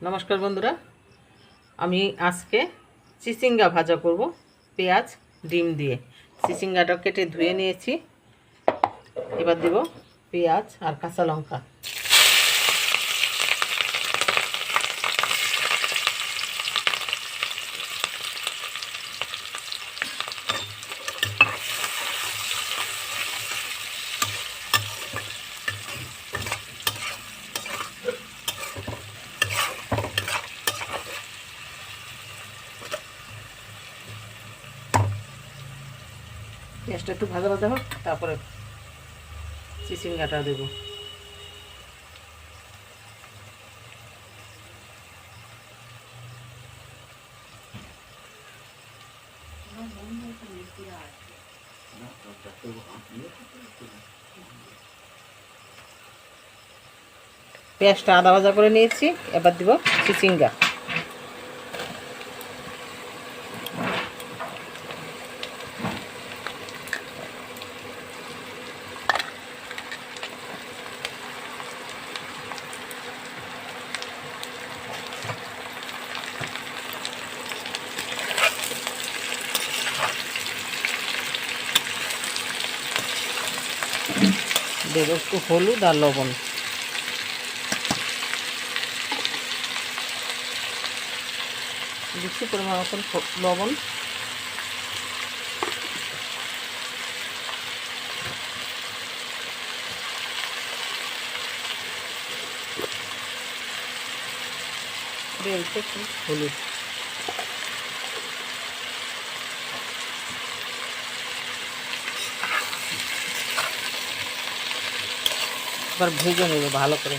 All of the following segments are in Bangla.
নমস্কার বন্ধুরা, আমি আজকে চিচিঙ্গা ভাজা করব পেঁয়াজ ডিম দিয়ে। চিচিঙ্গাটা কেটে ধুয়ে নিয়েছি। এবার দেব পেঁয়াজ আর কাঁচা লঙ্কা। পেঁয়াজটা একটু ভাজা ভাজা হোক, তারপরে চিচিঙ্গাটা দেব। পেঁয়াজটা আদা ভাজা করে নিয়েছি, এবার দিব চিচিঙ্গা। দেব একটু হলুদ আর লবণ। দিচ্ছি পরিমাণ মতন লবণ। একটু হলুদ। এবার ভেজে নেব ভালো করে।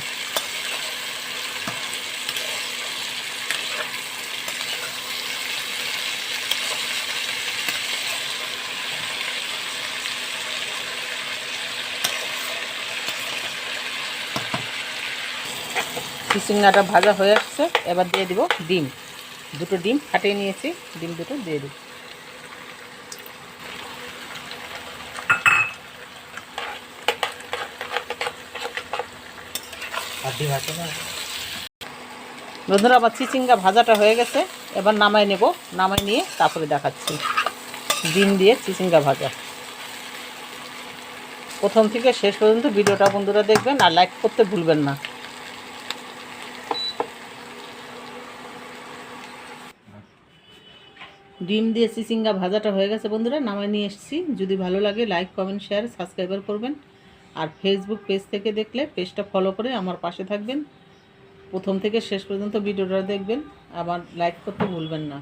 চিচিঙ্গাটা ভাজা হয়ে আসছে, এবার দিয়ে দিব ডিম। দুটো ডিম ফাটিয়ে নিয়েছি, ডিম দুটো দিয়ে দিব। বন্ধুরা, আবার চিচিঙ্গা ভাজাটা হয়ে গেছে, এবার নামাই নেব। নামাই নিয়ে তারপরে দেখাচ্ছি ডিম দিয়ে চিচিঙ্গা ভাজা। প্রথম থেকে শেষ পর্যন্ত ভিডিওটা বন্ধুরা দেখবেন, আর লাইক করতে ভুলবেন না। ডিম দিয়ে চিচিঙ্গা ভাজাটা হয়ে গেছে বন্ধুরা, নামাই নিয়ে এসেছি। যদি ভালো লাগে লাইক, কমেন্ট, শেয়ার, সাবস্ক্রাইবার করবেন। আর ফেসবুক পেজ থেকে দেখলে পেজটা ফলো করে আমার পাশে থাকবেন। প্রথম থেকে শেষ পর্যন্ত ভিডিওটা দেখবেন, আবার লাইক করতে ভুলবেন না।